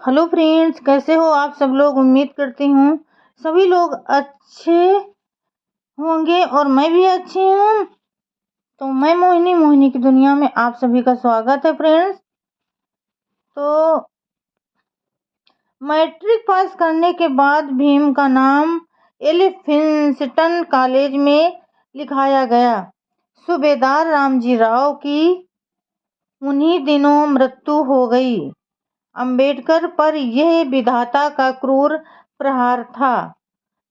Hello friends, कैसे हो आप सब लोग। उम्मीद करती हूँ सभी लोग अच्छे होंगे और मैं भी अच्छी हूँ। तो मैं मोहिनी की दुनिया में आप सभी का स्वागत है फ्रेंड्स। तो मैट्रिक पास करने के बाद भीम का नाम एलिफिंस्टन कॉलेज में लिखाया गया। सूबेदार रामजी राव की उन्हीं दिनों मृत्यु हो गई। अंबेडकर पर यह विधाता का क्रूर प्रहार था।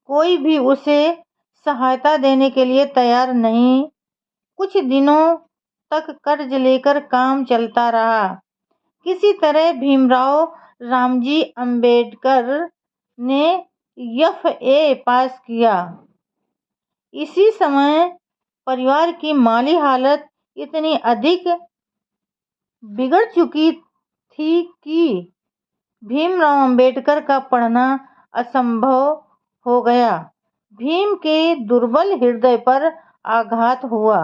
कोई भी उसे सहायता देने के लिए तैयार नहीं। कुछ दिनों तक कर्ज लेकर काम चलता रहा। किसी तरह भीमराव रामजी अंबेडकर ने एफ.ए. पास किया। इसी समय परिवार की माली हालत इतनी अधिक बिगड़ चुकी थी कि भीमराव अंबेडकर का पढ़ना असंभव हो गया। भीम के दुर्बल हृदय पर आघात हुआ।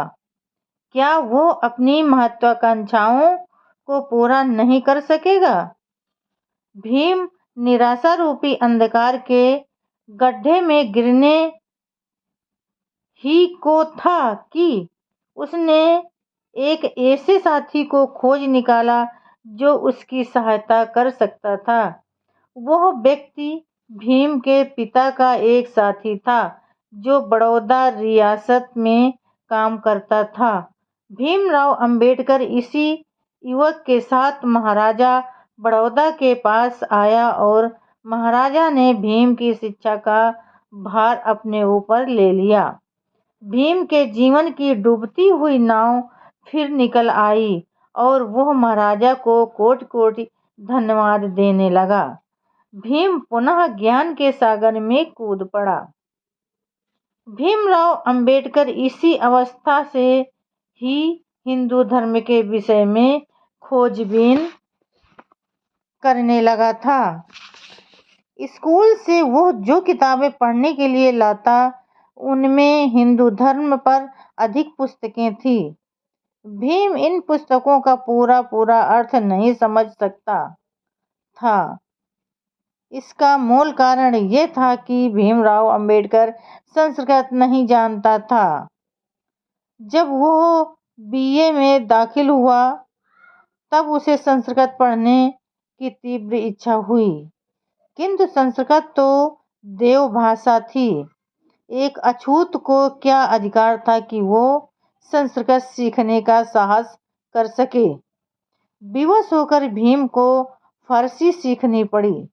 क्या वो अपनी महत्वाकांक्षाओं को पूरा नहीं कर सकेगा? भीम निराशा रूपी अंधकार के गड्ढे में गिरने ही को था कि उसने एक ऐसे साथी को खोज निकाला जो उसकी सहायता कर सकता था। वह व्यक्ति भीम के पिता का एक साथी था जो बड़ौदा रियासत में काम करता था। भीमराव अंबेडकर इसी युवक के साथ महाराजा बड़ौदा के पास आया और महाराजा ने भीम की शिक्षा का भार अपने ऊपर ले लिया। भीम के जीवन की डूबती हुई नाव फिर निकल आई और वह महाराजा को कोटि कोटि धन्यवाद देने लगा। भीम पुनः ज्ञान के सागर में कूद पड़ा। भीमराव अंबेडकर इसी अवस्था से ही हिंदू धर्म के विषय में खोजबीन करने लगा था। स्कूल से वह जो किताबें पढ़ने के लिए लाता उनमें हिंदू धर्म पर अधिक पुस्तकें थी। भीम इन पुस्तकों का पूरा अर्थ नहीं समझ सकता था। इसका मूल कारण यह था कि भीमराव अंबेडकर संस्कृत नहीं जानता था। जब वह बीए में दाखिल हुआ तब उसे संस्कृत पढ़ने की तीव्र इच्छा हुई, किंतु संस्कृत तो देव भाषा थी। एक अछूत को क्या अधिकार था कि वो संस्कृत सीखने का साहस कर सके। विवश होकर भीम को फारसी सीखनी पड़ी।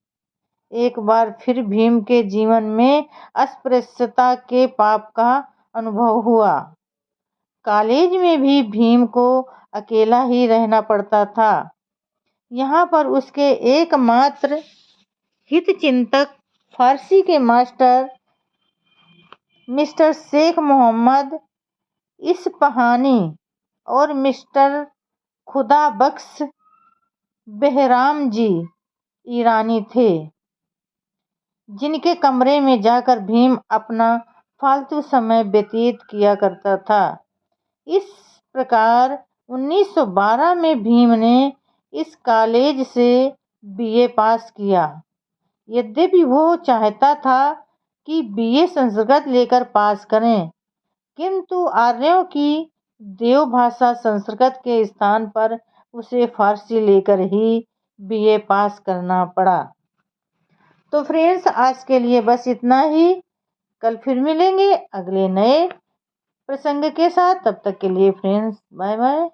एक बार फिर भीम के जीवन में अस्पृश्यता के पाप का अनुभव हुआ। कॉलेज में भी भीम को अकेला ही रहना पड़ता था। यहाँ पर उसके एकमात्र हितचिंतक फारसी के मास्टर मिस्टर शेख मोहम्मद इस्फहानी और मिस्टर खुदाबख्श बेहराम जी ईरानी थे, जिनके कमरे में जाकर भीम अपना फालतू समय व्यतीत किया करता था। इस प्रकार 1912 में भीम ने इस कॉलेज से बीए पास किया। यद्यपि वो चाहता था कि बीए संस्कृत लेकर पास करें, किंतु आर्यों की देव भाषा संस्कृत के स्थान पर उसे फारसी लेकर ही बीए पास करना पड़ा। तो फ्रेंड्स, आज के लिए बस इतना ही। कल फिर मिलेंगे अगले नए प्रसंग के साथ। तब तक के लिए फ्रेंड्स, बाय बाय।